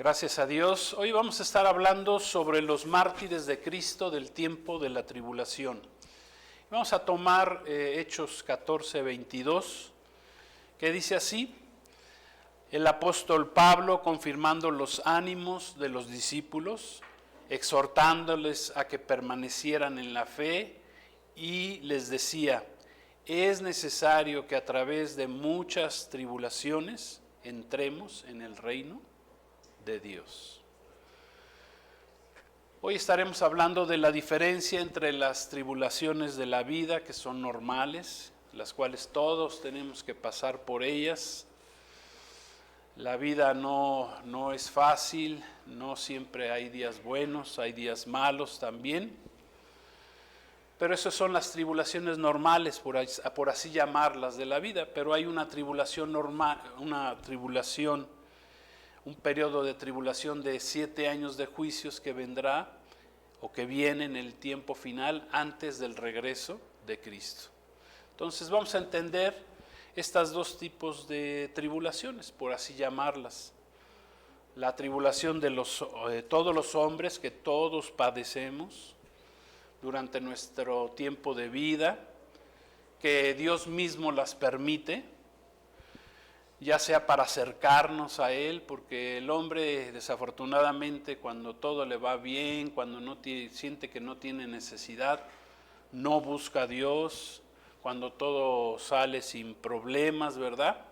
Gracias a Dios. Hoy vamos a estar hablando sobre los mártires de Cristo del tiempo de la tribulación. Vamos a tomar Hechos 14:22, que dice así: el apóstol Pablo, confirmando los ánimos de los discípulos, exhortándoles a que permanecieran en la fe, y les decía: es necesario que a través de muchas tribulaciones entremos en el reino de Dios. Hoy estaremos hablando de la diferencia entre las tribulaciones de la vida, que son normales, las cuales todos tenemos que pasar por ellas. La vida no es fácil, no siempre hay días buenos, hay días malos también. Pero esas son las tribulaciones normales, por así llamarlas, de la vida. Pero hay una tribulación normal, un periodo de tribulación de 7 años de juicios que vendrá o que viene en el tiempo final antes del regreso de Cristo. Entonces vamos a entender estas dos tipos de tribulaciones, por así llamarlas. La tribulación de todos los hombres, que todos padecemos durante nuestro tiempo de vida, que Dios mismo las permite, ya sea para acercarnos a Él, porque el hombre desafortunadamente cuando todo le va bien, cuando siente que no tiene necesidad, no busca a Dios, cuando todo sale sin problemas, ¿verdad?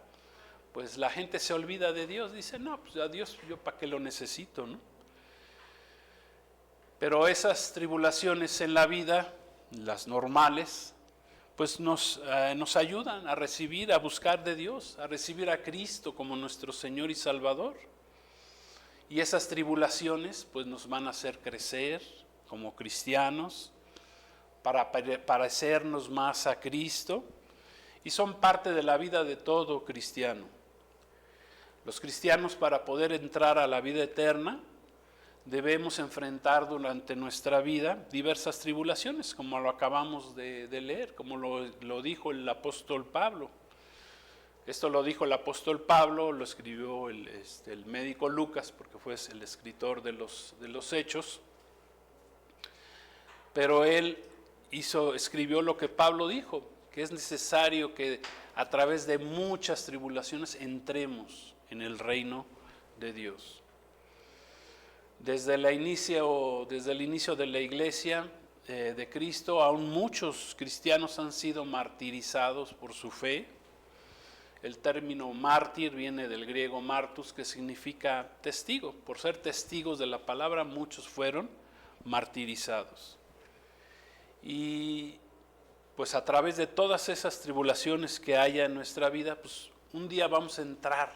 Pues la gente se olvida de Dios, dice: no, pues a Dios yo para qué lo necesito, ¿no? Pero esas tribulaciones en la vida, las normales, pues nos ayudan a recibir, a buscar de Dios, a recibir a Cristo como nuestro Señor y Salvador. Y esas tribulaciones pues nos van a hacer crecer como cristianos, para parecernos más a Cristo, y son parte de la vida de todo cristiano. Los cristianos, para poder entrar a la vida eterna, debemos enfrentar durante nuestra vida diversas tribulaciones, como lo acabamos de leer, como lo dijo el apóstol Pablo. Esto lo dijo el apóstol Pablo, lo escribió el médico Lucas, porque fue el escritor de los Hechos, pero él escribió lo que Pablo dijo, que es necesario que a través de muchas tribulaciones entremos en el reino de Dios. Desde el inicio de la iglesia de Cristo, aún muchos cristianos han sido martirizados por su fe. El término mártir viene del griego martus, que significa testigo. Por ser testigos de la palabra, muchos fueron martirizados. Y pues a través de todas esas tribulaciones que haya en nuestra vida, pues un día vamos a entrar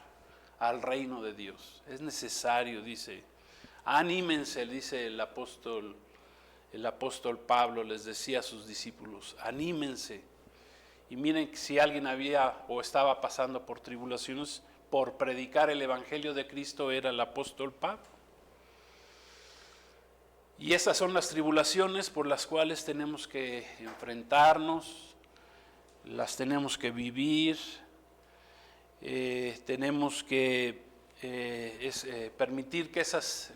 al reino de Dios. Es necesario, dice. Anímense, dice el apóstol Pablo, les decía a sus discípulos: anímense. Y miren, si alguien había o estaba pasando por tribulaciones por predicar el evangelio de Cristo, era el apóstol Pablo. Y esas son las tribulaciones por las cuales tenemos que enfrentarnos, las tenemos que vivir, tenemos que permitir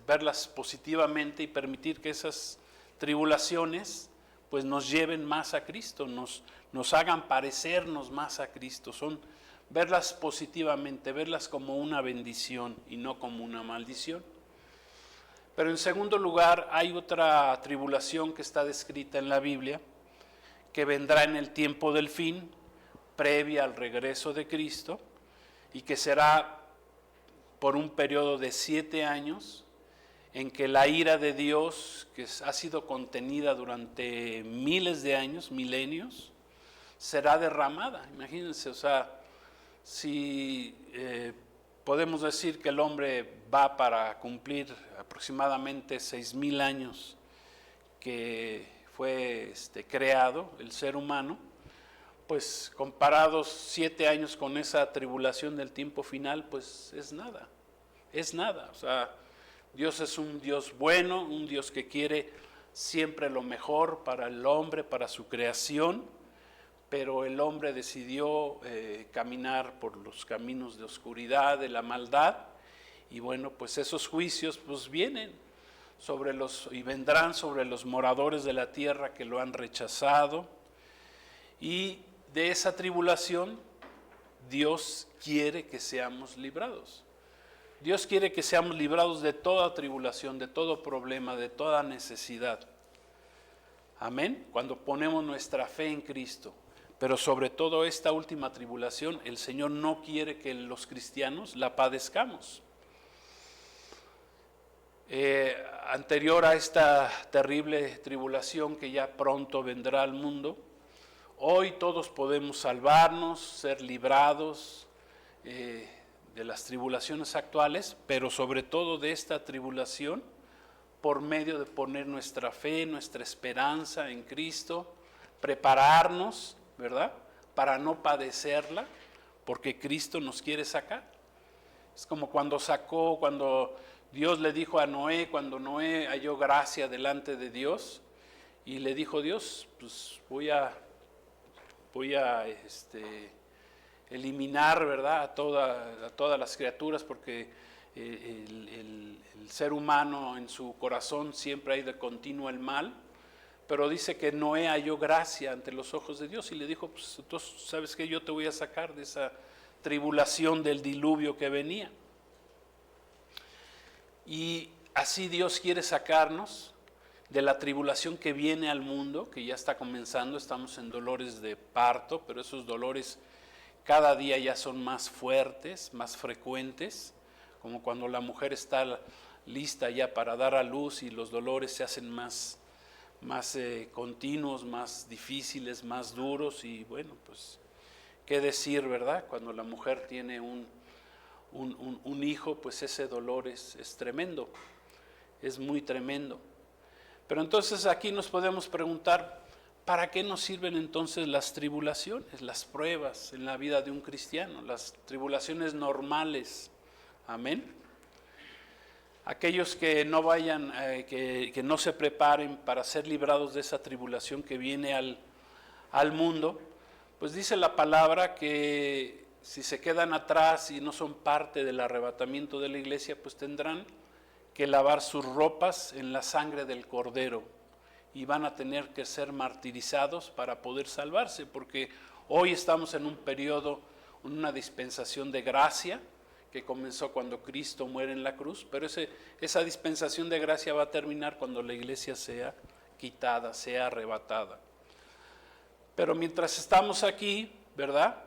verlas positivamente, y permitir que esas tribulaciones pues nos lleven más a Cristo, nos hagan parecernos más a Cristo. Son verlas positivamente, verlas como una bendición y no como una maldición. Pero en segundo lugar, hay otra tribulación que está descrita en la Biblia, que vendrá en el tiempo del fin, previa al regreso de Cristo, y que será por un periodo de 7 años, en que la ira de Dios, que ha sido contenida durante miles de años, milenios, será derramada. Imagínense, o sea, si podemos decir que el hombre va para cumplir aproximadamente 6,000 años que fue creado, el ser humano, pues comparados 7 años con esa tribulación del tiempo final, pues es nada. O sea, Dios es un Dios bueno, un Dios que quiere siempre lo mejor para el hombre, para su creación, pero el hombre decidió caminar por los caminos de oscuridad, de la maldad, Y bueno, pues esos juicios pues vienen y vendrán sobre los moradores de la tierra que lo han rechazado. Y de esa tribulación Dios quiere que seamos librados. Dios quiere que seamos librados de toda tribulación, de todo problema, de toda necesidad. Amén. Cuando ponemos nuestra fe en Cristo. Pero sobre todo esta última tribulación, el Señor no quiere que los cristianos la padezcamos. Anterior a esta terrible tribulación que ya pronto vendrá al mundo, hoy todos podemos salvarnos, ser librados de las tribulaciones actuales, pero sobre todo de esta tribulación por medio de poner nuestra fe, nuestra esperanza en Cristo, prepararnos, ¿verdad?, para no padecerla, porque Cristo nos quiere sacar. Es como cuando Dios le dijo a Noé, cuando Noé halló gracia delante de Dios, y le dijo Dios, pues voy a eliminar, ¿verdad?, a todas las criaturas, porque el ser humano en su corazón siempre hay de continuo el mal, pero dice que Noé halló gracia ante los ojos de Dios y le dijo, pues entonces, ¿sabes qué? Yo te voy a sacar de esa tribulación del diluvio que venía. Y así Dios quiere sacarnos de la tribulación que viene al mundo, que ya está comenzando. Estamos en dolores de parto, pero esos dolores cada día ya son más fuertes, más frecuentes, como cuando la mujer está lista ya para dar a luz y los dolores se hacen más continuos, más difíciles, más duros. Y bueno, pues qué decir, ¿verdad? Cuando la mujer tiene un hijo, pues ese dolor es tremendo, es muy tremendo. Pero entonces aquí nos podemos preguntar, ¿para qué nos sirven entonces las tribulaciones, las pruebas en la vida de un cristiano, las tribulaciones normales? Amén. Aquellos que no vayan, que no se preparen para ser librados de esa tribulación que viene al mundo, pues dice la palabra que si se quedan atrás y no son parte del arrebatamiento de la iglesia, pues tendrán que lavar sus ropas en la sangre del Cordero y van a tener que ser martirizados para poder salvarse, porque hoy estamos en un periodo, una dispensación de gracia que comenzó cuando Cristo muere en la cruz, pero esa dispensación de gracia va a terminar cuando la iglesia sea quitada, sea arrebatada. Pero mientras estamos aquí, ¿verdad?,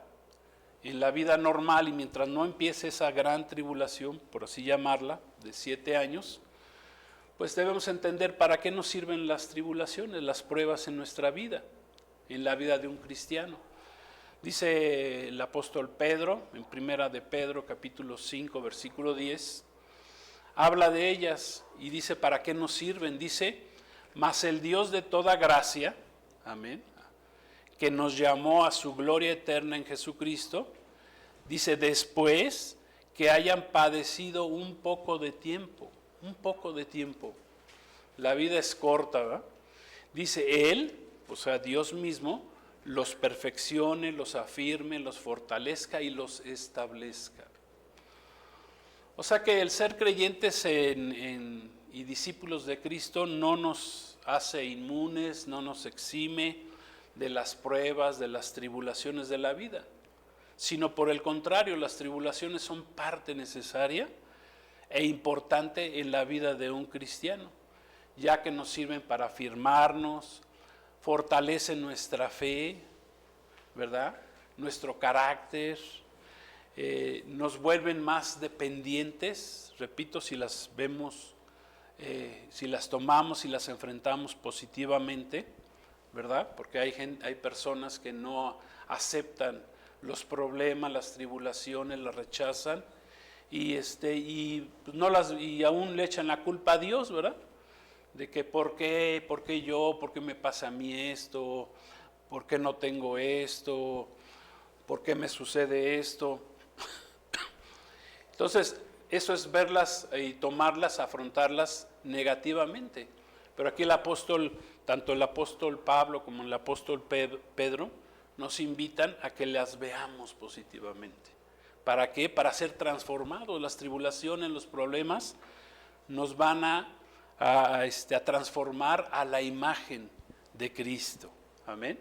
en la vida normal, y mientras no empiece esa gran tribulación, por así llamarla, de 7 años, pues debemos entender para qué nos sirven las tribulaciones, las pruebas en nuestra vida, en la vida de un cristiano. Dice el apóstol Pedro, en primera de Pedro, capítulo 5, versículo 10, habla de ellas y dice para qué nos sirven. Dice, mas el Dios de toda gracia, amén, que nos llamó a su gloria eterna en Jesucristo, dice, después que hayan padecido un poco de tiempo, la vida es corta, ¿verdad? Dice, Él, o sea, Dios mismo, los perfeccione, los afirme, los fortalezca y los establezca. O sea que el ser creyentes y discípulos de Cristo no nos hace inmunes, no nos exime de las pruebas, de las tribulaciones de la vida, sino por el contrario, las tribulaciones son parte necesaria e importante en la vida de un cristiano, ya que nos sirven para afirmarnos, fortalecen nuestra fe, ¿verdad?, nuestro carácter, nos vuelven más dependientes, repito, si las vemos, si las tomamos y las enfrentamos positivamente, ¿verdad? Porque hay personas que no aceptan los problemas, las tribulaciones, las rechazan y aún le echan la culpa a Dios, ¿verdad? De que ¿por qué yo? ¿Por qué me pasa a mí esto? ¿Por qué no tengo esto? ¿Por qué me sucede esto? Entonces, eso es verlas y tomarlas, afrontarlas negativamente. Pero aquí tanto el apóstol Pablo como el apóstol Pedro nos invitan a que las veamos positivamente. ¿Para qué? Para ser transformados. Las tribulaciones, los problemas nos van a transformar a la imagen de Cristo. Amén.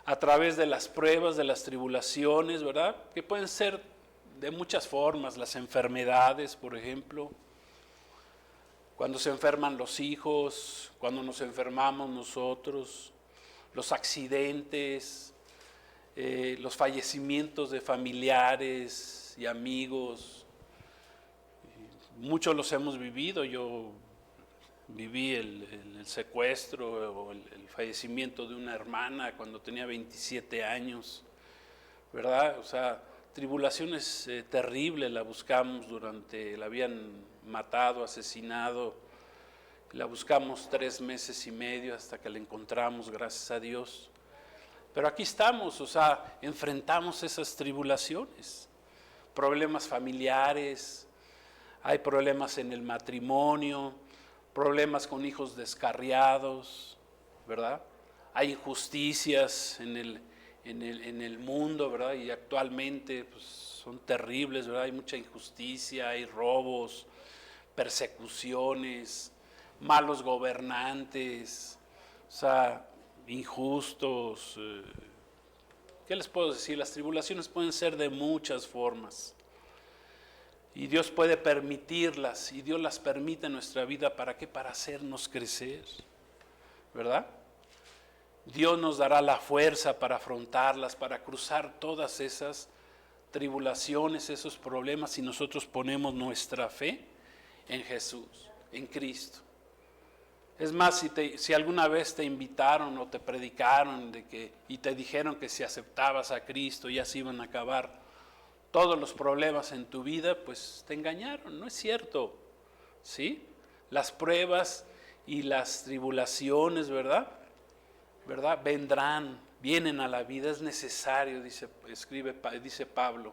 A través de las pruebas, de las tribulaciones, ¿verdad? Que pueden ser de muchas formas. Las enfermedades, por ejemplo. Cuando se enferman los hijos, cuando nos enfermamos nosotros, los accidentes, los fallecimientos de familiares y amigos. Muchos los hemos vivido. Yo viví el secuestro o el fallecimiento de una hermana cuando tenía 27 años, ¿verdad? O sea, tribulaciones terribles la buscamos la habían matado, asesinado, la buscamos 3 meses y medio hasta que la encontramos, gracias a Dios. Pero aquí estamos, o sea, enfrentamos esas tribulaciones, problemas familiares, hay problemas en el matrimonio, problemas con hijos descarriados, ¿verdad? Hay injusticias en el mundo, ¿verdad? Y actualmente pues, son terribles, ¿verdad? Hay mucha injusticia, hay robos, persecuciones, malos gobernantes, o sea, injustos. ¿Qué les puedo decir? Las tribulaciones pueden ser de muchas formas. Y Dios puede permitirlas, y Dios las permite en nuestra vida, ¿para qué? Para hacernos crecer, ¿verdad? Dios nos dará la fuerza para afrontarlas, para cruzar todas esas tribulaciones, esos problemas, si nosotros ponemos nuestra fe en Jesús, en Cristo. Es más, si alguna vez te invitaron o te predicaron y te dijeron que si aceptabas a Cristo ya se iban a acabar todos los problemas en tu vida, pues te engañaron, no es cierto, ¿sí? Las pruebas y las tribulaciones, ¿verdad? Vienen a la vida, es necesario, dice Pablo,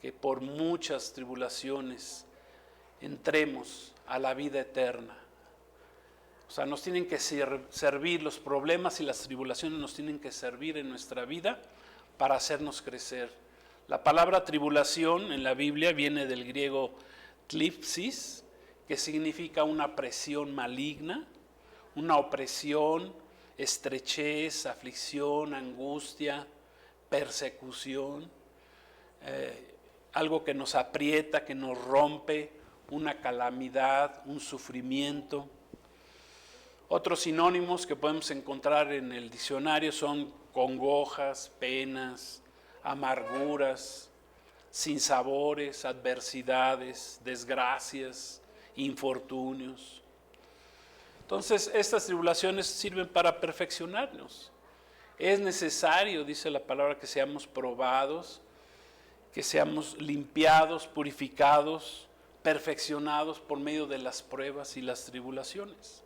que por muchas tribulaciones entremos a la vida eterna. O sea, nos tienen que servir los problemas y las tribulaciones, nos tienen que servir en nuestra vida para hacernos crecer. La palabra tribulación en la Biblia viene del griego thlipsis, que significa una presión maligna, una opresión, estrechez, aflicción, angustia, persecución, algo que nos aprieta, que nos rompe, una calamidad, un sufrimiento. Otros sinónimos que podemos encontrar en el diccionario son congojas, penas, amarguras, sinsabores, adversidades, desgracias, infortunios. Entonces, estas tribulaciones sirven para perfeccionarnos. Es necesario, dice la palabra, que seamos probados, que seamos limpiados, purificados, perfeccionados por medio de las pruebas y las tribulaciones.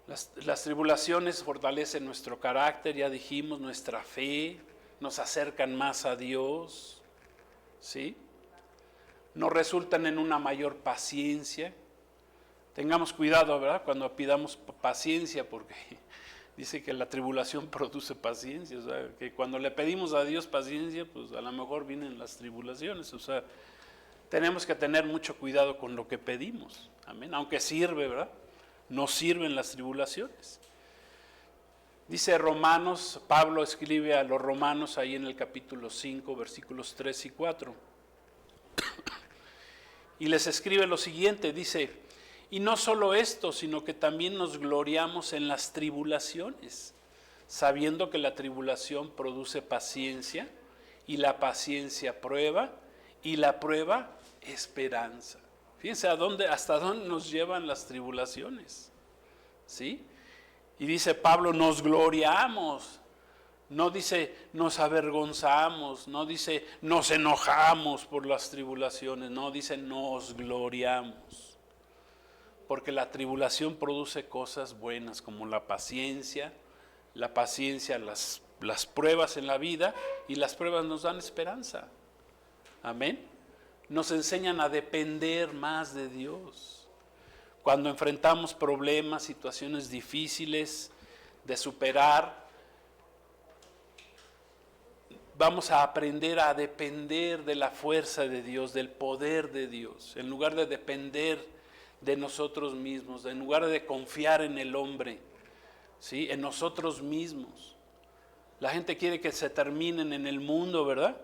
Las tribulaciones fortalecen nuestro carácter, ya dijimos, nuestra fe, nos acercan más a Dios, ¿sí? Nos resultan en una mayor paciencia. Tengamos cuidado, ¿verdad? Cuando pidamos paciencia, porque dice que la tribulación produce paciencia, o sea, que cuando le pedimos a Dios paciencia, pues a lo mejor vienen las tribulaciones, o sea, tenemos que tener mucho cuidado con lo que pedimos, amén, aunque sirve, ¿verdad? Nos sirven las tribulaciones. Dice Romanos, Pablo escribe a los romanos ahí en el capítulo 5, versículos 3 y 4. Y les escribe lo siguiente, dice, y no solo esto, sino que también nos gloriamos en las tribulaciones, sabiendo que la tribulación produce paciencia, y la paciencia prueba, y la prueba esperanza. Fíjense hasta dónde nos llevan las tribulaciones, ¿sí? Y dice Pablo, nos gloriamos, no dice nos avergonzamos, no dice nos enojamos por las tribulaciones, no dice nos gloriamos. Porque la tribulación produce cosas buenas como la paciencia, las pruebas en la vida, y las pruebas nos dan esperanza. Amén. Nos enseñan a depender más de Dios. Cuando enfrentamos problemas, situaciones difíciles de superar, vamos a aprender a depender de la fuerza de Dios, del poder de Dios, en lugar de depender de nosotros mismos, en lugar de confiar en el hombre, ¿sí? En nosotros mismos. La gente quiere que se terminen en el mundo, ¿verdad?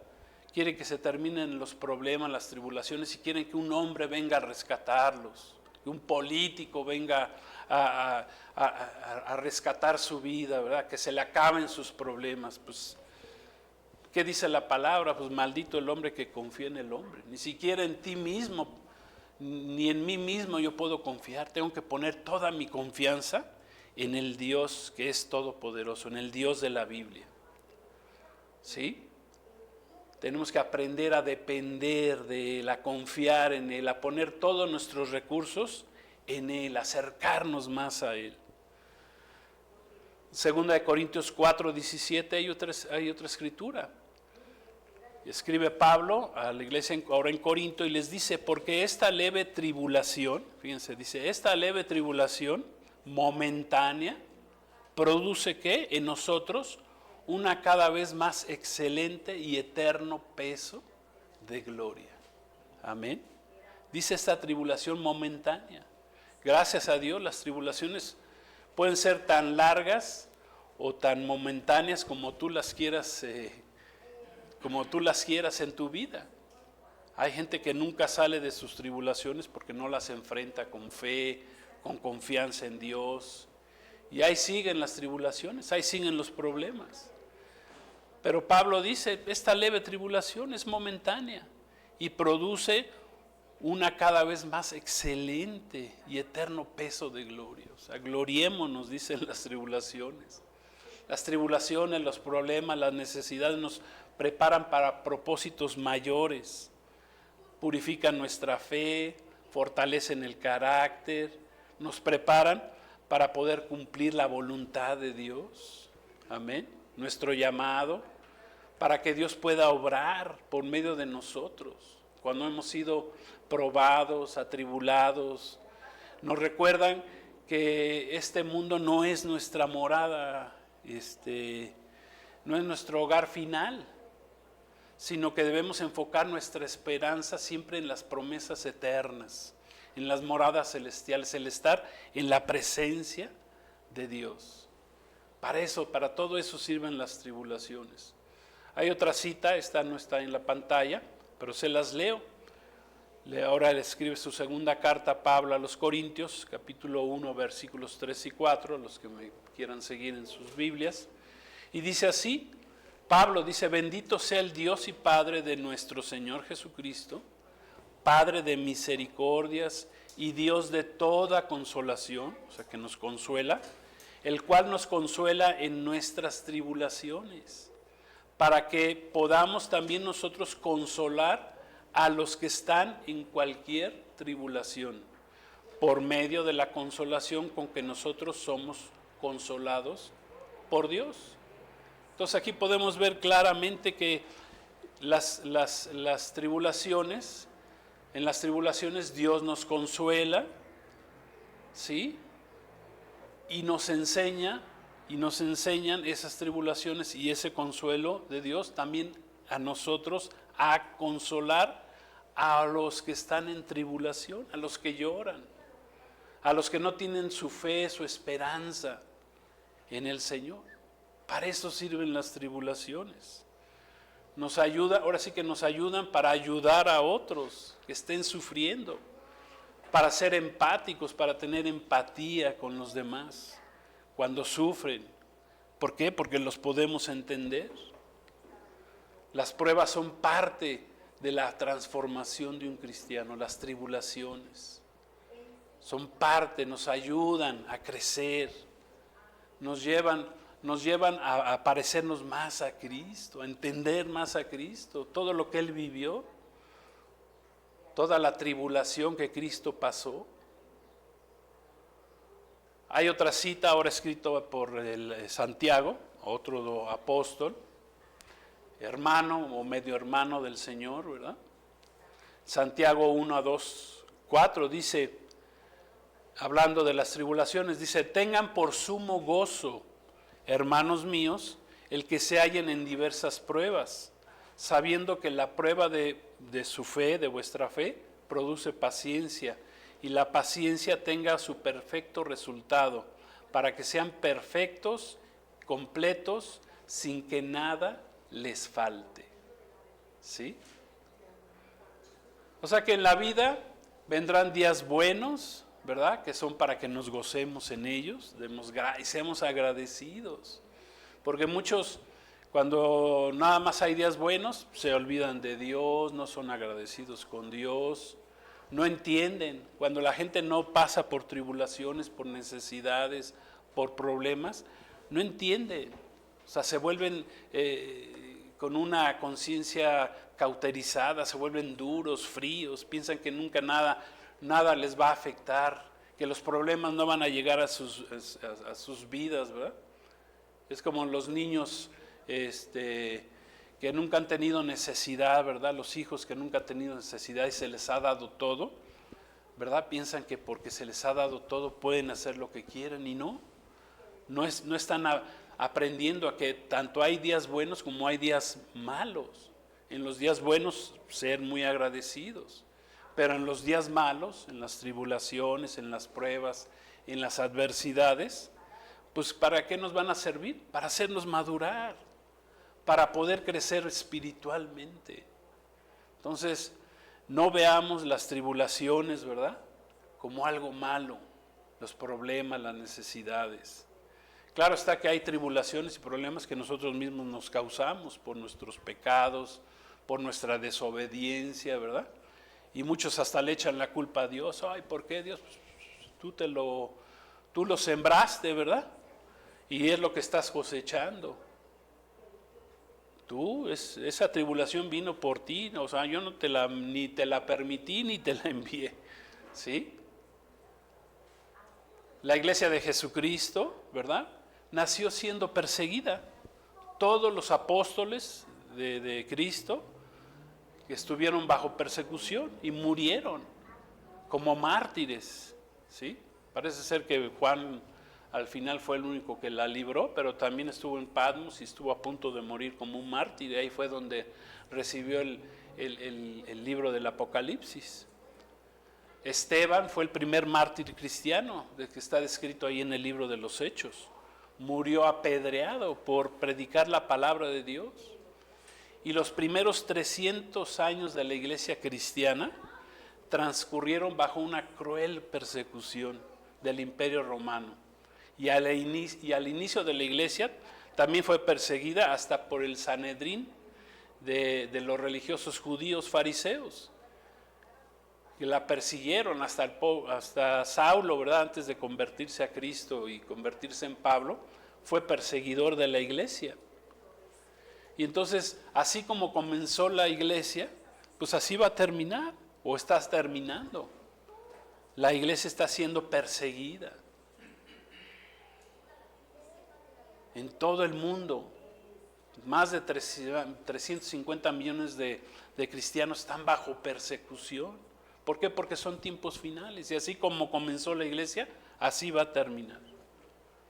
Quiere que se terminen los problemas, las tribulaciones, y quieren que un hombre venga a rescatarlos, que un político venga a rescatar su vida, ¿verdad? Que se le acaben sus problemas. Pues, ¿qué dice la palabra? Pues maldito el hombre que confía en el hombre. Ni siquiera en ti mismo, ni en mí mismo yo puedo confiar. Tengo que poner toda mi confianza en el Dios que es todopoderoso, en el Dios de la Biblia. ¿Sí? Tenemos que aprender a depender de Él, a confiar en Él, a poner todos nuestros recursos en Él, acercarnos más a Él. Segunda de Corintios 4:17 hay otra escritura. Escribe Pablo a la iglesia ahora en Corinto y les dice, porque esta leve tribulación, fíjense, dice, esta leve tribulación momentánea produce ¿qué? En nosotros una cada vez más excelente y eterno peso de gloria. Amén. Dice esta tribulación momentánea. Gracias a Dios las tribulaciones pueden ser tan largas o tan momentáneas como tú las quieras en tu vida. Hay gente que nunca sale de sus tribulaciones porque no las enfrenta con fe, con confianza en Dios. Y ahí siguen las tribulaciones, ahí siguen los problemas. Pero Pablo dice, esta leve tribulación es momentánea y produce una cada vez más excelente y eterno peso de gloria. O sea, gloriémonos, dicen las tribulaciones. Las tribulaciones, los problemas, las necesidades nos preparan para propósitos mayores, purifican nuestra fe, fortalecen el carácter, nos preparan para poder cumplir la voluntad de Dios. Amén. Nuestro llamado, para que Dios pueda obrar por medio de nosotros. Cuando hemos sido probados, atribulados, nos recuerdan que este mundo no es nuestra morada, no es nuestro hogar final, sino que debemos enfocar nuestra esperanza siempre en las promesas eternas, en las moradas celestiales, el estar en la presencia de Dios. Para todo eso sirven las tribulaciones. Hay otra cita, esta no está en la pantalla, pero se las leo. Ahora le escribe su segunda carta Pablo a los Corintios, capítulo 1, versículos 3 y 4, los que me quieran seguir en sus Biblias. Y dice así, Pablo dice, bendito sea el Dios y Padre de nuestro Señor Jesucristo, Padre de misericordias y Dios de toda consolación, o sea que nos consuela, el cual nos consuela en nuestras tribulaciones, para que podamos también nosotros consolar a los que están en cualquier tribulación, por medio de la consolación con que nosotros somos consolados por Dios. Entonces aquí podemos ver claramente que las tribulaciones, en las tribulaciones Dios nos consuela, ¿sí? Y nos enseñan esas tribulaciones y ese consuelo de Dios también a nosotros a consolar a los que están en tribulación, a los que lloran, a los que no tienen su fe, su esperanza en el Señor. Para eso sirven las tribulaciones. Nos ayuda, ahora sí que nos ayudan para ayudar a otros que estén sufriendo, para ser empáticos, para tener empatía con los demás cuando sufren. ¿Por qué? Porque los podemos entender. Las pruebas son parte de la transformación de un cristiano, las tribulaciones. Son parte, nos ayudan a crecer, nos llevan a parecernos más a Cristo, a entender más a Cristo, todo lo que Él vivió, toda la tribulación que Cristo pasó. Hay otra cita ahora escrita por Santiago, otro apóstol, hermano o medio hermano del Señor, ¿verdad? Santiago 1:2-4 dice, hablando de las tribulaciones, dice, tengan por sumo gozo, hermanos míos, el que se hallen en diversas pruebas, sabiendo que la prueba de su fe, de vuestra fe, produce paciencia, y la paciencia tenga su perfecto resultado, para que sean perfectos, completos, sin que nada les falte. ¿Sí? O sea que en la vida vendrán días buenos, ¿verdad? Que son para que nos gocemos en ellos, y seamos agradecidos. Porque muchos, cuando nada más hay días buenos, se olvidan de Dios, no son agradecidos con Dios, no entienden. Cuando la gente no pasa por tribulaciones, por necesidades, por problemas, no entienden. O sea, se vuelven con una conciencia cauterizada, se vuelven duros, fríos, piensan que nunca nada les va a afectar, que los problemas no van a llegar a sus vidas, ¿verdad? Es como los niños que nunca han tenido necesidad, ¿verdad? Los hijos que nunca han tenido necesidad y se les ha dado todo, ¿verdad? Piensan que porque se les ha dado todo pueden hacer lo que quieren y no están aprendiendo a que tanto hay días buenos como hay días malos. En los días buenos ser muy agradecidos, pero en los días malos, en las tribulaciones, en las pruebas, en las adversidades, pues ¿para qué nos van a servir? Para hacernos madurar, para poder crecer espiritualmente. Entonces, no veamos las tribulaciones, ¿verdad?, como algo malo, los problemas, las necesidades. Claro está que hay tribulaciones y problemas que nosotros mismos nos causamos por nuestros pecados, por nuestra desobediencia, ¿verdad? Y muchos hasta le echan la culpa a Dios. Ay, ¿por qué Dios? Pues, tú lo sembraste, ¿verdad? Y es lo que estás cosechando. Esa tribulación vino por ti, o sea, yo ni te la permití ni te la envié, ¿sí? La iglesia de Jesucristo, ¿verdad?, nació siendo perseguida. Todos los apóstoles de Cristo que estuvieron bajo persecución y murieron como mártires, ¿sí? Parece ser que Juan al final fue el único que la libró, pero también estuvo en Patmos y estuvo a punto de morir como un mártir, y ahí fue donde recibió el libro del Apocalipsis. Esteban fue el primer mártir cristiano, del que está descrito ahí en el libro de los Hechos. Murió apedreado por predicar la palabra de Dios. Y los primeros 300 años de la iglesia cristiana transcurrieron bajo una cruel persecución del Imperio Romano. Y al inicio de la iglesia también fue perseguida hasta por el Sanedrín de los religiosos judíos fariseos, que la persiguieron hasta Saulo, ¿verdad?, antes de convertirse a Cristo y convertirse en Pablo, fue perseguidor de la iglesia. Y entonces, así como comenzó la iglesia, pues así va a terminar, o estás terminando. La iglesia está siendo perseguida en todo el mundo. Más de 350 millones de cristianos están bajo persecución. ¿Por qué? Porque son tiempos finales, y así como comenzó la iglesia, así va a terminar,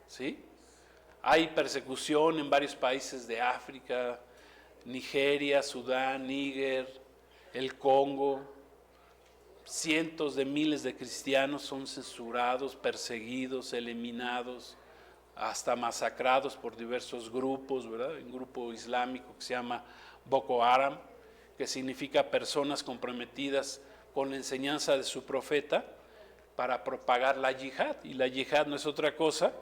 ¿sí? Hay persecución en varios países de África, Nigeria, Sudán, Níger, el Congo. Cientos de miles de cristianos son censurados, perseguidos, eliminados, hasta masacrados por diversos grupos, ¿verdad? Un grupo islámico que se llama Boko Haram, que significa personas comprometidas con la enseñanza de su profeta para propagar la yihad. Y la yihad no es otra cosa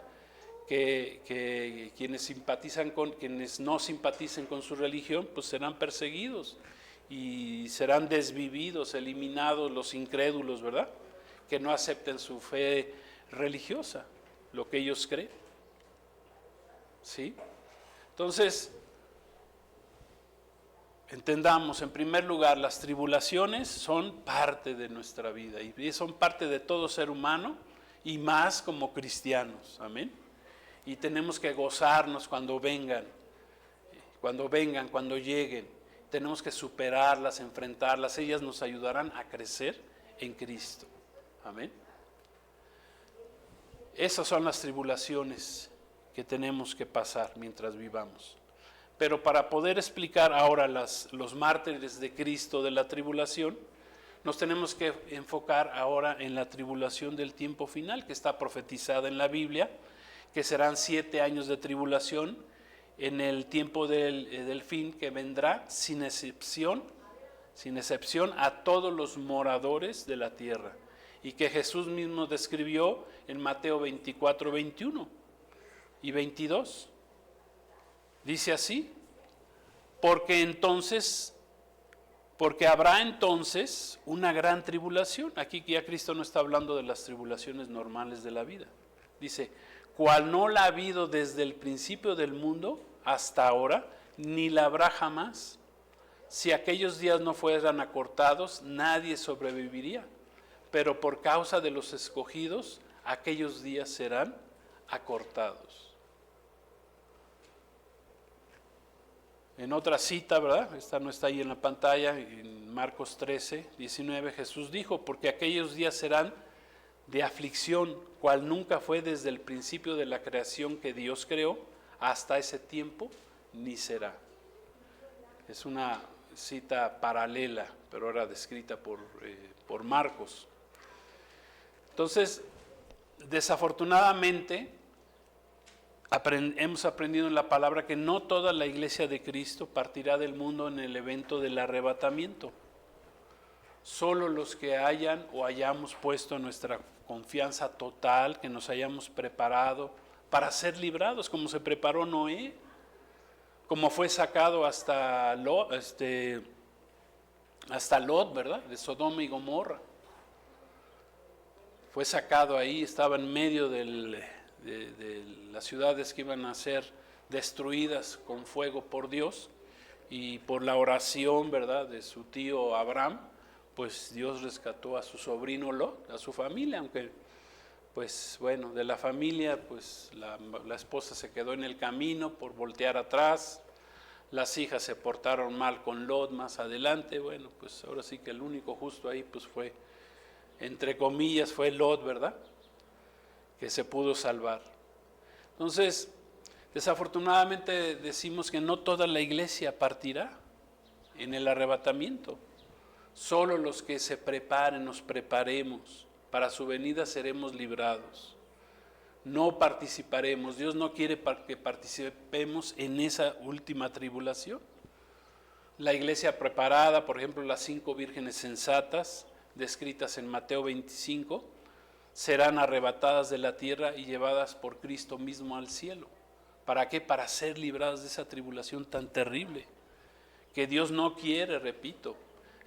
que quienes no simpaticen con su religión, pues serán perseguidos y serán desvividos, eliminados los incrédulos, ¿verdad?, que no acepten su fe religiosa, lo que ellos creen, ¿sí? Entonces, entendamos, en primer lugar, las tribulaciones son parte de nuestra vida y son parte de todo ser humano, y más como cristianos, amén. Y tenemos que gozarnos cuando lleguen. Tenemos que superarlas, enfrentarlas. Ellas nos ayudarán a crecer en Cristo, amén. Esas son las tribulaciones que tenemos que pasar mientras vivamos. Pero para poder explicar ahora los mártires de Cristo de la tribulación, nos tenemos que enfocar ahora en la tribulación del tiempo final, que está profetizada en la Biblia, que serán 7 años de tribulación en el tiempo del fin, que vendrá sin excepción a todos los moradores de la tierra, y que Jesús mismo describió en Mateo 24, 21 y 22. Dice así: porque habrá entonces una gran tribulación. Aquí ya Cristo no está hablando de las tribulaciones normales de la vida. Dice, cual no la ha habido desde el principio del mundo hasta ahora, ni la habrá jamás. Si aquellos días no fueran acortados, nadie sobreviviría. Pero por causa de los escogidos, aquellos días serán acortados. En otra cita, ¿verdad? Esta no está ahí en la pantalla, en Marcos 13, 19, Jesús dijo, porque aquellos días serán de aflicción, cual nunca fue desde el principio de la creación que Dios creó, hasta ese tiempo, ni será. Es una cita paralela, pero ahora descrita por Marcos. Entonces, desafortunadamente, hemos aprendido en la palabra que no toda la iglesia de Cristo partirá del mundo en el evento del arrebatamiento. Solo los que hayan o hayamos puesto nuestra confianza total, que nos hayamos preparado para ser librados, como se preparó Noé, como fue sacado hasta Lot, ¿verdad? De Sodoma y Gomorra. Fue sacado ahí, estaba en medio de las ciudades que iban a ser destruidas con fuego por Dios, y por la oración, ¿verdad?, de su tío Abraham, pues Dios rescató a su sobrino Lot, a su familia, aunque pues bueno, de la familia pues la esposa se quedó en el camino por voltear atrás, las hijas se portaron mal con Lot más adelante, bueno, pues ahora sí que el único justo ahí pues fue, entre comillas, fue Lot, ¿verdad?, que se pudo salvar. Entonces, desafortunadamente decimos que no toda la iglesia partirá en el arrebatamiento. Solo los que se preparen, nos preparemos, para su venida seremos librados. No participaremos, Dios no quiere que participemos en esa última tribulación. La iglesia preparada, por ejemplo, las 5 vírgenes sensatas, descritas en Mateo 25, serán arrebatadas de la tierra y llevadas por Cristo mismo al cielo. ¿Para qué? Para ser libradas de esa tribulación tan terrible, que Dios no quiere, repito.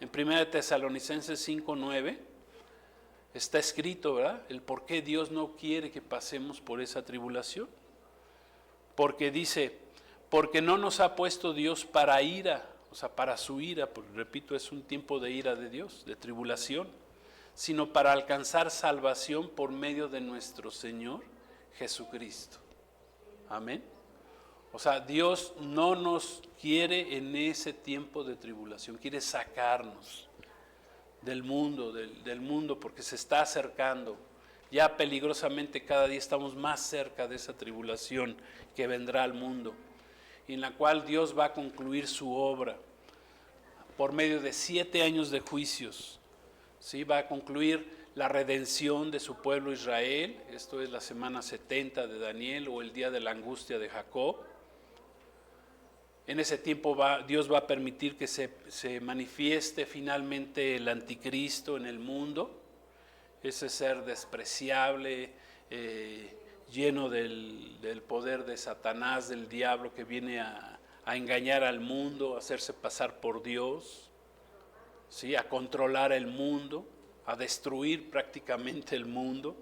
En 1 Tesalonicenses 5:9 está escrito, ¿verdad?, el por qué Dios no quiere que pasemos por esa tribulación. Porque dice, porque no nos ha puesto Dios para ira, o sea, para su ira, porque repito, es un tiempo de ira de Dios, de tribulación, sino para alcanzar salvación por medio de nuestro Señor Jesucristo. Amén. O sea, Dios no nos quiere en ese tiempo de tribulación, quiere sacarnos del mundo porque se está acercando. Ya peligrosamente cada día estamos más cerca de esa tribulación que vendrá al mundo, en la cual Dios va a concluir su obra por medio de 7 años de juicios. ¿Sí? Va a concluir la redención de su pueblo Israel, esto es la semana 70 de Daniel o el día de la angustia de Jacob. En ese tiempo Dios va a permitir que se manifieste finalmente el anticristo en el mundo, ese ser despreciable, lleno del poder de Satanás, del diablo, que viene a engañar al mundo, a hacerse pasar por Dios, ¿sí?, a controlar el mundo, a destruir prácticamente el mundo.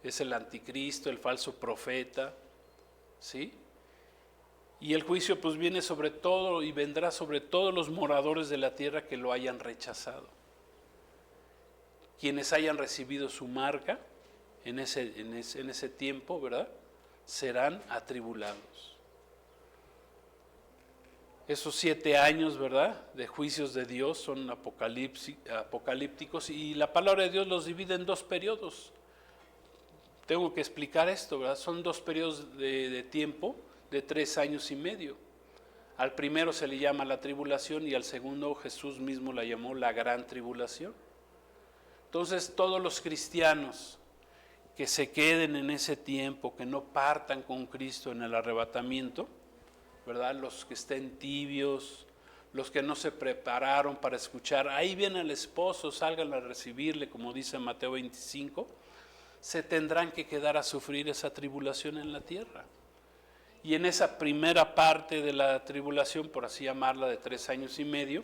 Es el anticristo, el falso profeta, ¿sí? Y el juicio pues viene sobre todo y vendrá sobre todos los moradores de la tierra que lo hayan rechazado. Quienes hayan recibido su marca en ese tiempo, ¿verdad?, serán atribulados. Esos 7 años, ¿verdad?, de juicios de Dios son apocalípticos, y la palabra de Dios los divide en 2 periodos. Tengo que explicar esto, ¿verdad? Son 2 periodos de tiempo de 3 años y medio. Al primero se le llama la tribulación y al segundo Jesús mismo la llamó la gran tribulación. Entonces todos los cristianos que se queden en ese tiempo, que no partan con Cristo en el arrebatamiento, ¿verdad? Los que estén tibios, los que no se prepararon para escuchar, ahí viene el esposo, salgan a recibirle, como dice Mateo 25, se tendrán que quedar a sufrir esa tribulación en la tierra. Y en esa primera parte de la tribulación, por así llamarla, de 3 años y medio,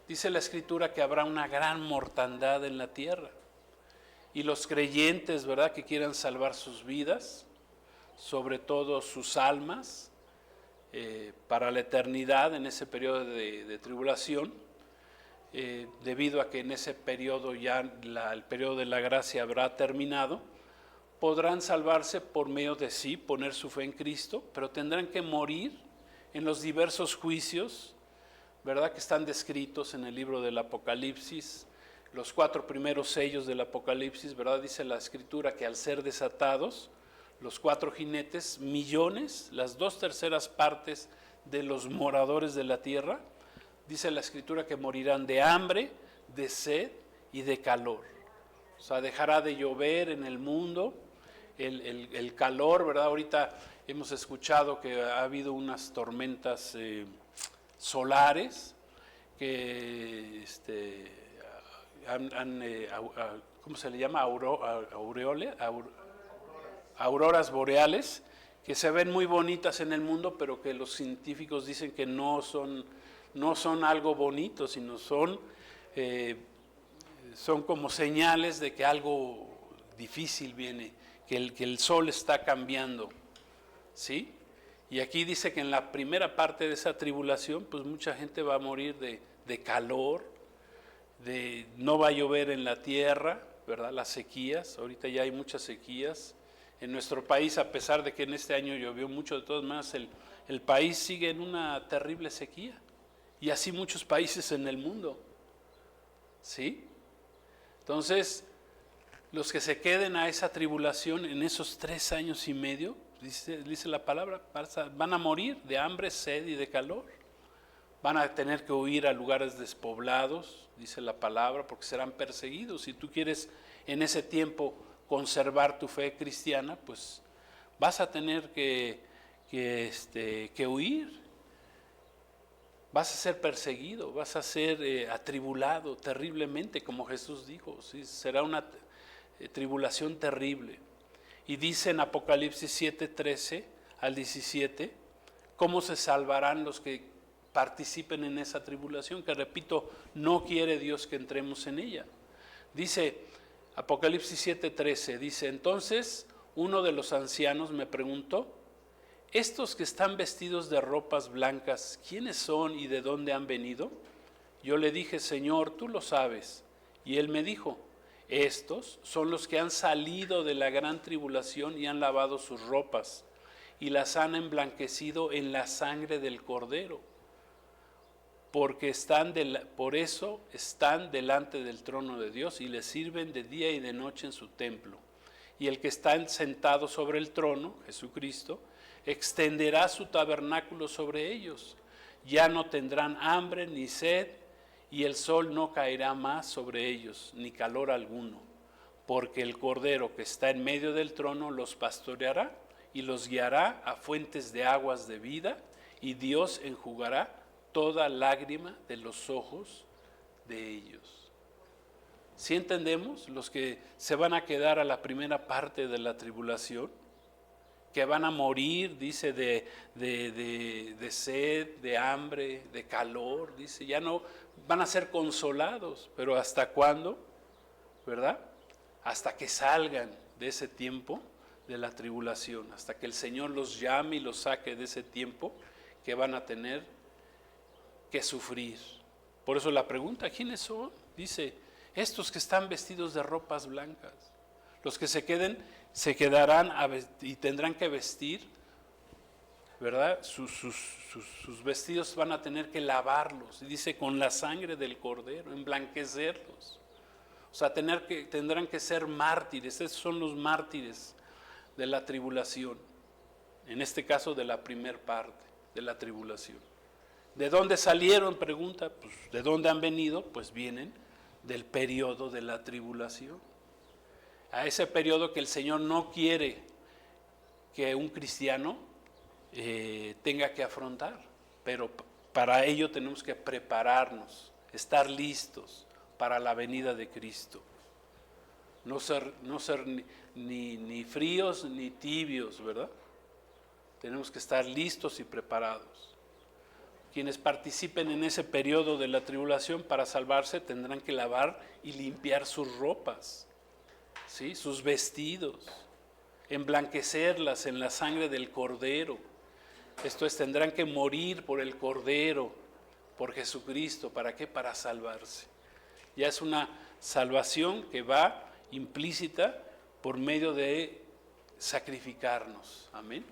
dice la Escritura que habrá una gran mortandad en la tierra. Y los creyentes, ¿verdad?, que quieran salvar sus vidas, sobre todo sus almas, para la eternidad en ese periodo de tribulación, debido a que en ese periodo ya el periodo de la gracia habrá terminado, podrán salvarse por medio de sí, poner su fe en Cristo, pero tendrán que morir en los diversos juicios, ¿verdad?, que están descritos en el libro del Apocalipsis, los 4 primeros sellos del Apocalipsis, ¿verdad? Dice la Escritura que al ser desatados, los 4 jinetes, millones, las 2/3 partes de los moradores de la tierra, dice la Escritura que morirán de hambre, de sed y de calor. O sea, dejará de llover en el mundo, el calor, ¿verdad? Ahorita hemos escuchado que ha habido unas tormentas solares que ¿cómo se le llama? Auroras boreales, que se ven muy bonitas en el mundo, pero que los científicos dicen que no son algo bonito, sino son como señales de que algo difícil viene, que el sol está cambiando, ¿sí? Y aquí dice que en la primera parte de esa tribulación, pues mucha gente va a morir de calor, no va a llover en la tierra, ¿verdad? Las sequías, ahorita ya hay muchas sequías. En nuestro país, a pesar de que en este año llovió mucho, de todas maneras el país sigue en una terrible sequía. Y así muchos países en el mundo, ¿sí? Entonces, los que se queden a esa tribulación en esos 3 años y medio, dice la palabra, van a morir de hambre, sed y de calor. Van a tener que huir a lugares despoblados, dice la palabra, porque serán perseguidos. Si tú quieres en ese tiempo conservar tu fe cristiana, pues vas a tener que huir. Vas a ser perseguido, vas a ser atribulado terriblemente, como Jesús dijo. ¿Sí? Será una tribulación terrible. Y dice en Apocalipsis 7:13 al 17, ¿cómo se salvarán los que participen en esa tribulación? Que repito, no quiere Dios que entremos en ella. Dice Apocalipsis 7:13, dice, entonces uno de los ancianos me preguntó, ¿estos que están vestidos de ropas blancas, quiénes son y de dónde han venido? Yo le dije, Señor, tú lo sabes. Y él me dijo, estos son los que han salido de la gran tribulación y han lavado sus ropas y las han emblanquecido en la sangre del Cordero. Por eso están delante del trono de Dios y le sirven de día y de noche en su templo. Y el que está sentado sobre el trono, Jesucristo, extenderá su tabernáculo sobre ellos. Ya no tendrán hambre ni sed, y el sol no caerá más sobre ellos, ni calor alguno, porque el Cordero que está en medio del trono los pastoreará y los guiará a fuentes de aguas de vida, y Dios enjugará toda lágrima de los ojos de ellos. ¿Sí entendemos? Los que se van a quedar a la primera parte de la tribulación, que van a morir, dice, de sed, de hambre, de calor, dice, ya no van a ser consolados, pero ¿hasta cuándo? ¿Verdad? Hasta que salgan de ese tiempo de la tribulación, hasta que el Señor los llame y los saque de ese tiempo que van a tener que sufrir. Por eso la pregunta, ¿quiénes son? Dice, estos que están vestidos de ropas blancas. Los que se queden, se quedarán y tendrán que vestir, ¿verdad? Sus vestidos van a tener que lavarlos. Y dice, con la sangre del Cordero, emblanquecerlos. O sea, tendrán que ser mártires. Esos son los mártires de la tribulación. En este caso, de la primer parte de la tribulación. ¿De dónde salieron? Pregunta, pues ¿de dónde han venido? Pues vienen del periodo de la tribulación. A ese periodo que el Señor no quiere que un cristiano tenga que afrontar, pero para ello tenemos que prepararnos, estar listos para la venida de Cristo. No ser ni fríos ni tibios, ¿verdad? Tenemos que estar listos y preparados. Quienes participen en ese periodo de la tribulación para salvarse tendrán que lavar y limpiar sus ropas, ¿sí? Sus vestidos, emblanquecerlas en la sangre del Cordero. Esto es, tendrán que morir por el Cordero, por Jesucristo. ¿Para qué? Para salvarse. Ya es una salvación que va implícita por medio de sacrificarnos. Amén.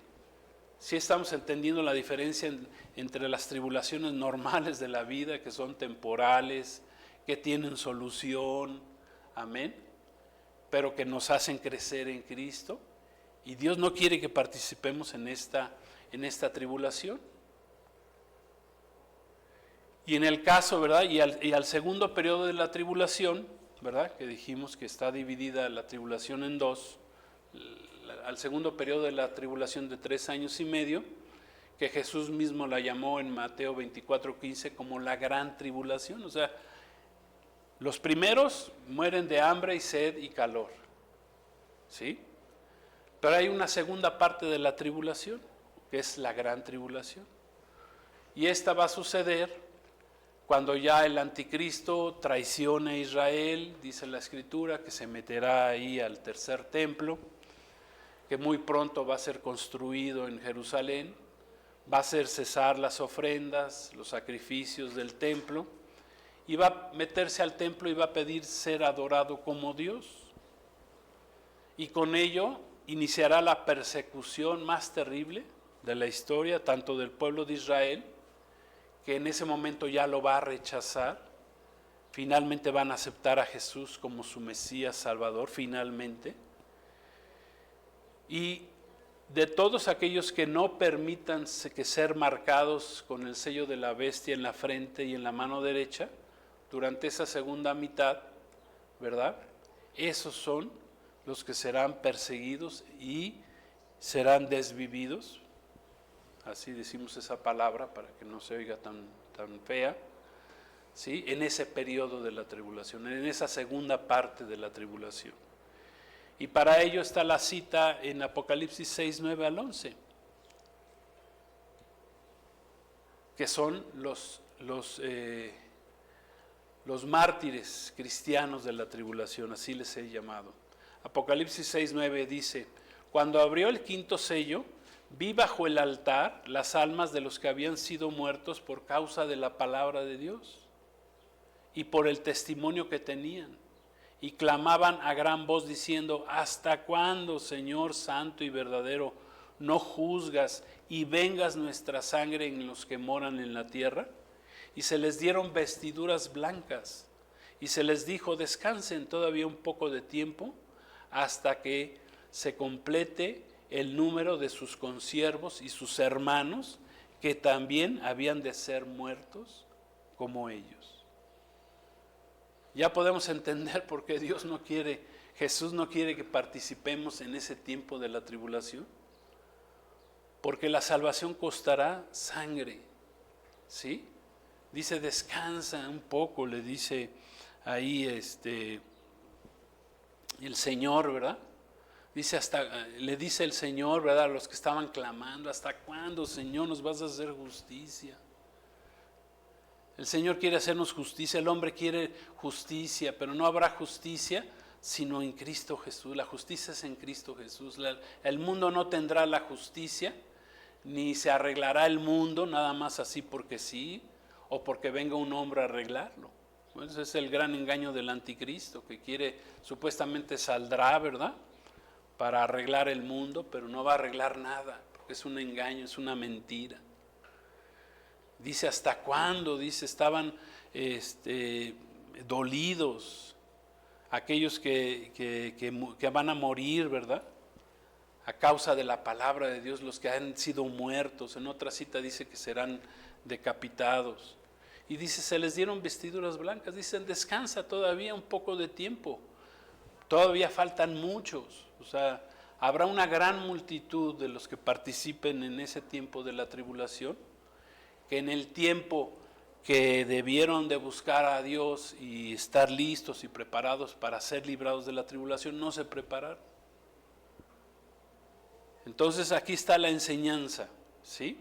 Sí estamos entendiendo la diferencia entre las tribulaciones normales de la vida, que son temporales, que tienen solución, amén, pero que nos hacen crecer en Cristo. Y Dios no quiere que participemos en esta tribulación. Y en el caso, ¿verdad? Y al segundo periodo de la tribulación, ¿verdad? Que dijimos que está dividida la tribulación en dos. Al segundo periodo de la tribulación de 3 años y medio, que Jesús mismo la llamó en Mateo 24:15 como la gran tribulación. O sea, los primeros mueren de hambre y sed y calor, ¿sí? Pero hay una segunda parte de la tribulación, que es la gran tribulación. Y esta va a suceder cuando ya el anticristo traicione a Israel, dice la Escritura, que se meterá ahí al tercer templo, que muy pronto va a ser construido en Jerusalén, va a hacer cesar las ofrendas, los sacrificios del templo, y va a meterse al templo y va a pedir ser adorado como Dios. Y con ello iniciará la persecución más terrible de la historia, tanto del pueblo de Israel, que en ese momento ya lo va a rechazar. Finalmente van a aceptar a Jesús como su Mesías Salvador, finalmente. Y de todos aquellos que no permitan que ser marcados con el sello de la bestia en la frente y en la mano derecha, durante esa segunda mitad, ¿verdad? Esos son los que serán perseguidos y serán desvividos. Así decimos esa palabra para que no se oiga tan fea, ¿sí? En ese periodo de la tribulación, en esa segunda parte de la tribulación. Y para ello está la cita en Apocalipsis 6, 9 al 11, que son los mártires cristianos de la tribulación, así les he llamado. Apocalipsis 6, 9 dice: cuando abrió el quinto sello, vi bajo el altar las almas de los que habían sido muertos por causa de la palabra de Dios y por el testimonio que tenían. Y clamaban a gran voz diciendo: ¿hasta cuándo, Señor santo y verdadero, no juzgas y vengas nuestra sangre en los que moran en la tierra? Y se les dieron vestiduras blancas, y se les dijo: descansen todavía un poco de tiempo, hasta que se complete el número de sus consiervos y sus hermanos, que también habían de ser muertos como ellos. Ya podemos entender por qué Jesús no quiere que participemos en ese tiempo de la tribulación. Porque la salvación costará sangre, ¿sí? Dice: descansa un poco, le dice ahí el Señor, ¿verdad? Le dice el Señor, ¿verdad?, a los que estaban clamando: ¿hasta cuándo, Señor, nos vas a hacer justicia? El Señor quiere hacernos justicia, el hombre quiere justicia, pero no habrá justicia sino en Cristo Jesús. La justicia es en Cristo Jesús. El mundo no tendrá la justicia, ni se arreglará el mundo nada más así porque sí, o porque venga un hombre a arreglarlo. Ese es el gran engaño del anticristo, que supuestamente saldrá, ¿verdad?, para arreglar el mundo, pero no va a arreglar nada, porque es un engaño, es una mentira. Dice: ¿hasta cuándo? Dice: estaban dolidos aquellos que van a morir, ¿verdad?, a causa de la palabra de Dios, los que han sido muertos. En otra cita dice que serán decapitados. Y dice, se les dieron vestiduras blancas. Dicen, descansa todavía un poco de tiempo. Todavía faltan muchos. O sea, habrá una gran multitud de los que participen en ese tiempo de la tribulación, que en el tiempo que debieron de buscar a Dios y estar listos y preparados para ser librados de la tribulación, no se prepararon. Entonces aquí está la enseñanza, ¿sí?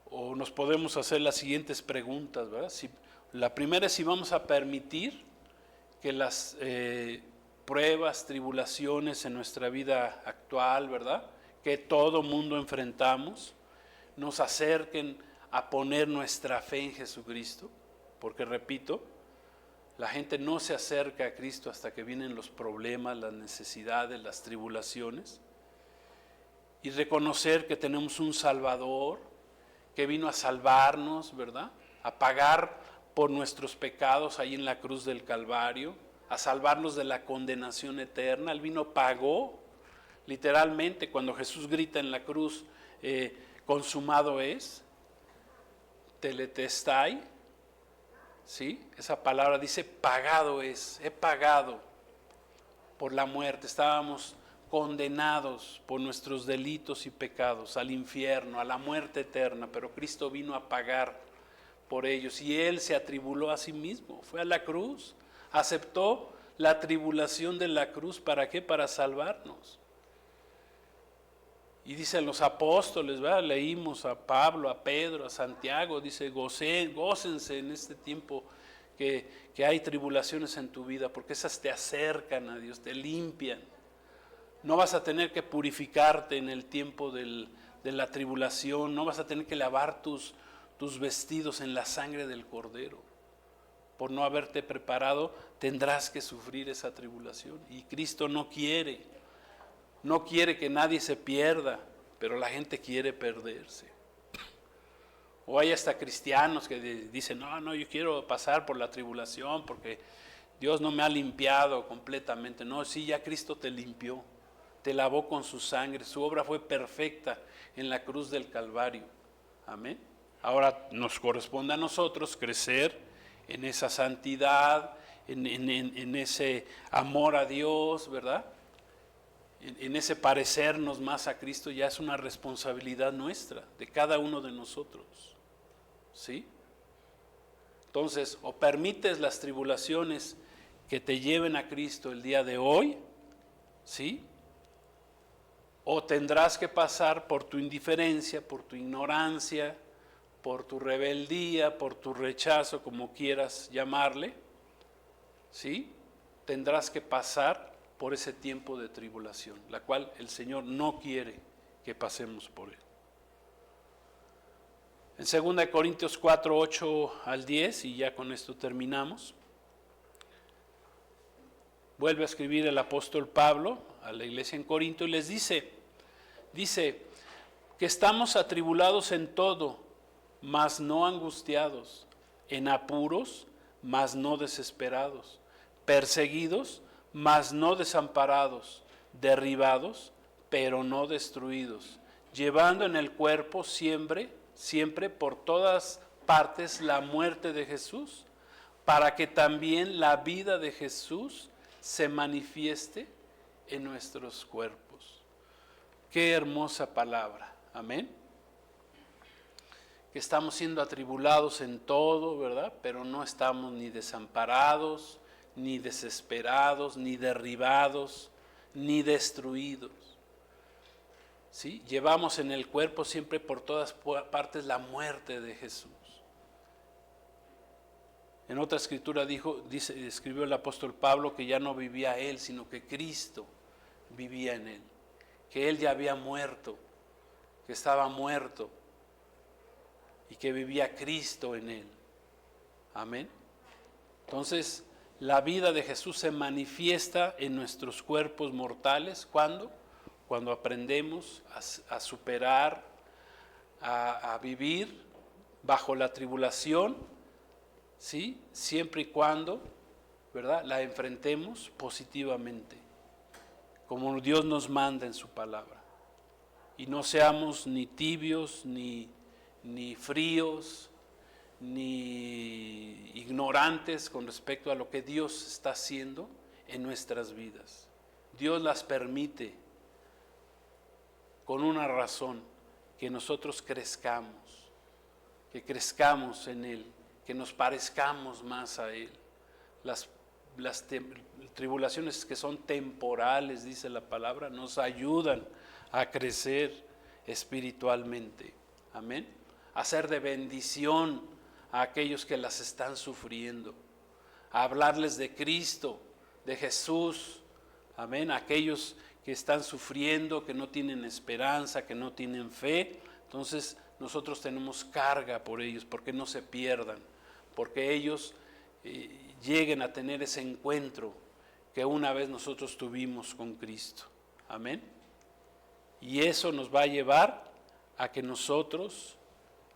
O nos podemos hacer las siguientes preguntas, ¿verdad? La primera es si vamos a permitir que las pruebas, tribulaciones en nuestra vida actual, ¿verdad?, que todo mundo enfrentamos, nos acerquen a poner nuestra fe en Jesucristo, porque repito, la gente no se acerca a Cristo hasta que vienen los problemas, las necesidades, las tribulaciones, y reconocer que tenemos un Salvador que vino a salvarnos, ¿verdad?, a pagar por nuestros pecados ahí en la cruz del Calvario, a salvarnos de la condenación eterna. Él vino, pagó, literalmente, cuando Jesús grita en la cruz, consumado es, tetelestai, ¿sí? Esa palabra dice pagado es, he pagado por la muerte. Estábamos condenados por nuestros delitos y pecados al infierno, a la muerte eterna, pero Cristo vino a pagar por ellos y Él se atribuló a sí mismo, fue a la cruz, aceptó la tribulación de la cruz. ¿Para qué? Para salvarnos. Y dicen los apóstoles, ¿verdad? Leímos a Pablo, a Pedro, a Santiago, dice, gócense en este tiempo que hay tribulaciones en tu vida, porque esas te acercan a Dios, te limpian. No vas a tener que purificarte en el tiempo de la tribulación, no vas a tener que lavar tus vestidos en la sangre del Cordero. Por no haberte preparado, tendrás que sufrir esa tribulación. Y Cristo no quiere que nadie se pierda, pero la gente quiere perderse. O hay hasta cristianos que dicen, no, yo quiero pasar por la tribulación porque Dios no me ha limpiado completamente. No, sí, ya Cristo te limpió, te lavó con su sangre, su obra fue perfecta en la cruz del Calvario. Amén. Ahora nos corresponde a nosotros crecer en esa santidad, en ese amor a Dios, ¿verdad? En ese parecernos más a Cristo. Ya es una responsabilidad nuestra, de cada uno de nosotros, ¿sí? Entonces, o permites las tribulaciones que te lleven a Cristo el día de hoy, ¿sí? O tendrás que pasar por tu indiferencia, por tu ignorancia, por tu rebeldía, por tu rechazo, como quieras llamarle, ¿sí? Tendrás que pasar por ese tiempo de tribulación, la cual el Señor no quiere que pasemos por él. En 2 Corintios 4, 8 al 10, y ya con esto terminamos, vuelve a escribir el apóstol Pablo a la iglesia en Corinto y les dice que estamos atribulados en todo, mas no angustiados, en apuros, mas no desesperados, perseguidos, mas no desamparados, derribados, pero no destruidos, llevando en el cuerpo siempre por todas partes la muerte de Jesús, para que también la vida de Jesús se manifieste en nuestros cuerpos. Qué hermosa palabra, amén. Que estamos siendo atribulados en todo, ¿verdad? Pero no estamos ni desamparados, ni desesperados, ni derribados, ni destruidos. ¿Sí? Llevamos en el cuerpo siempre por todas partes la muerte de Jesús. En otra escritura escribió el apóstol Pablo que ya no vivía él, sino que Cristo vivía en él, que él ya había muerto, que estaba muerto y que vivía Cristo en él. Amén. Entonces, la vida de Jesús se manifiesta en nuestros cuerpos mortales. ¿Cuándo? Cuando aprendemos a superar, a vivir bajo la tribulación, ¿sí? Siempre y cuando, ¿verdad?, la enfrentemos positivamente, como Dios nos manda en su palabra. Y no seamos ni tibios, ni ni fríos, ni ignorantes con respecto a lo que Dios está haciendo en nuestras vidas. Dios las permite con una razón, que nosotros crezcamos, que crezcamos en Él, que nos parezcamos más a Él. Las tribulaciones que son temporales, dice la palabra, nos ayudan a crecer espiritualmente. Amén. A ser de bendición a aquellos que las están sufriendo. A hablarles de Cristo, de Jesús. Amén. A aquellos que están sufriendo, que no tienen esperanza, que no tienen fe. Entonces nosotros tenemos carga por ellos, porque no se pierdan, porque ellos lleguen a tener ese encuentro que una vez nosotros tuvimos con Cristo. Amén. Y eso nos va a llevar a que nosotros,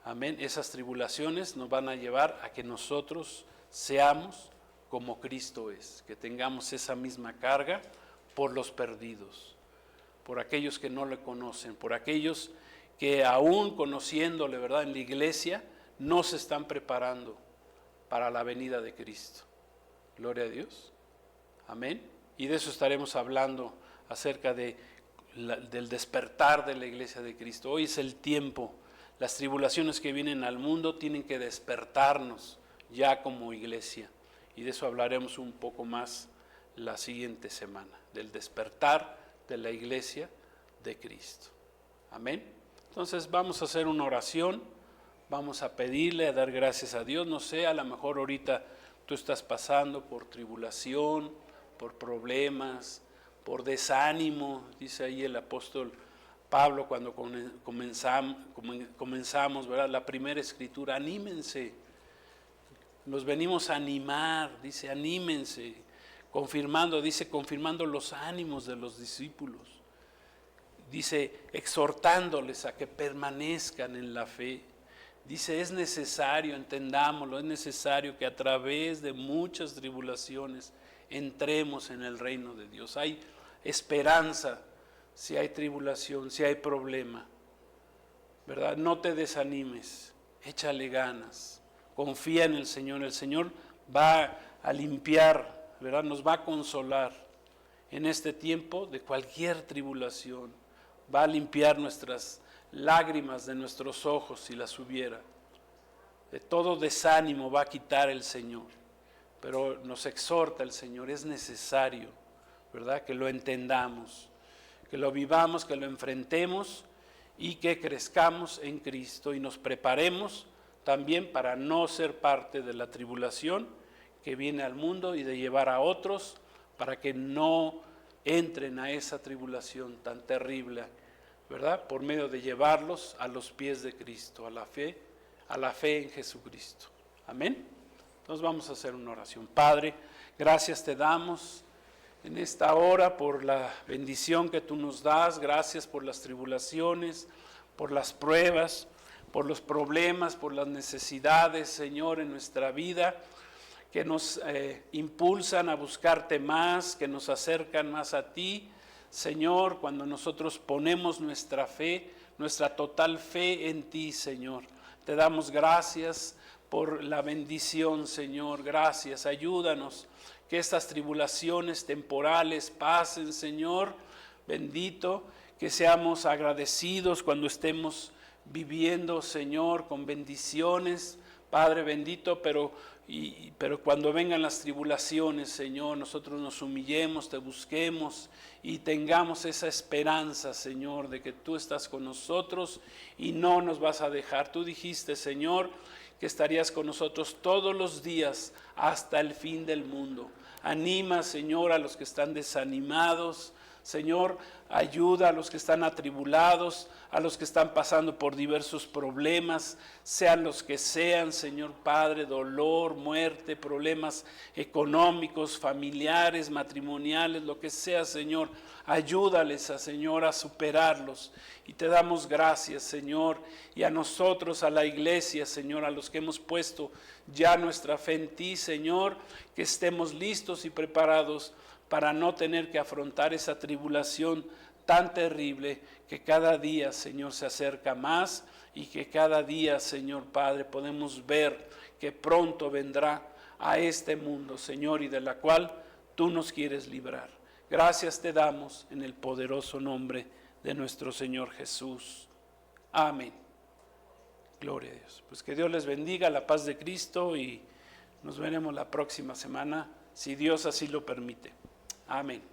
amén, esas tribulaciones nos van a llevar a que nosotros seamos como Cristo es, que tengamos esa misma carga por los perdidos, por aquellos que no le conocen, por aquellos que aún conociéndole, ¿verdad?, en la iglesia, no se están preparando para la venida de Cristo. Gloria a Dios. Amén. Y de eso estaremos hablando acerca del despertar de la iglesia de Cristo. Hoy es el tiempo. Las tribulaciones que vienen al mundo tienen que despertarnos ya como iglesia. Y de eso hablaremos un poco más la siguiente semana, del despertar de la iglesia de Cristo. Amén. Entonces vamos a hacer una oración, vamos a pedirle, a dar gracias a Dios. No sé, a lo mejor ahorita tú estás pasando por tribulación, por problemas, por desánimo, dice ahí el apóstol Pablo cuando comenzamos, ¿verdad?, la primera escritura. Anímense, nos venimos a animar, dice anímense, confirmando los ánimos de los discípulos, dice exhortándoles a que permanezcan en la fe. Dice, es necesario, entendámoslo, es necesario que a través de muchas tribulaciones entremos en el reino de Dios. Hay esperanza si hay tribulación, si hay problema, ¿verdad? No te desanimes, échale ganas, confía en el Señor va a limpiar, ¿verdad? Nos va a consolar en este tiempo de cualquier tribulación, va a limpiar nuestras lágrimas de nuestros ojos si las hubiera. De todo desánimo va a quitar el Señor, pero nos exhorta el Señor, es necesario, ¿verdad?, que lo entendamos, que lo vivamos, que lo enfrentemos y que crezcamos en Cristo y nos preparemos también para no ser parte de la tribulación que viene al mundo y de llevar a otros para que no entren a esa tribulación tan terrible, ¿verdad?, por medio de llevarlos a los pies de Cristo, a la fe en Jesucristo. Amén. Entonces vamos a hacer una oración. Padre, gracias te damos en esta hora por la bendición que tú nos das. Gracias por las tribulaciones, por las pruebas, por los problemas, por las necesidades, Señor, en nuestra vida, que nos impulsan a buscarte más, que nos acercan más a ti. Señor, cuando nosotros ponemos nuestra fe, nuestra total fe en ti, Señor, te damos gracias por la bendición, Señor. Gracias, ayúdanos que estas tribulaciones temporales pasen, Señor, bendito, que seamos agradecidos cuando estemos viviendo, Señor, con bendiciones, Padre bendito, pero cuando vengan las tribulaciones, Señor, nosotros nos humillemos, te busquemos y tengamos esa esperanza, Señor, de que tú estás con nosotros y no nos vas a dejar. Tú dijiste, Señor, que estarías con nosotros todos los días hasta el fin del mundo. Anima, Señor, a los que están desanimados. Señor, ayuda a los que están atribulados, a los que están pasando por diversos problemas, sean los que sean, Señor Padre, dolor, muerte, problemas económicos, familiares, matrimoniales, lo que sea, Señor, ayúdales, Señor, a superarlos. Y te damos gracias, Señor, y a nosotros, a la iglesia, Señor, a los que hemos puesto ya nuestra fe en ti, Señor, que estemos listos y preparados para no tener que afrontar esa tribulación tan terrible que cada día, Señor, se acerca más y que cada día, Señor Padre, podemos ver que pronto vendrá a este mundo, Señor, y de la cual tú nos quieres librar. Gracias te damos en el poderoso nombre de nuestro Señor Jesús. Amén. Gloria a Dios. Pues que Dios les bendiga, la paz de Cristo, y nos veremos la próxima semana, si Dios así lo permite. Amén.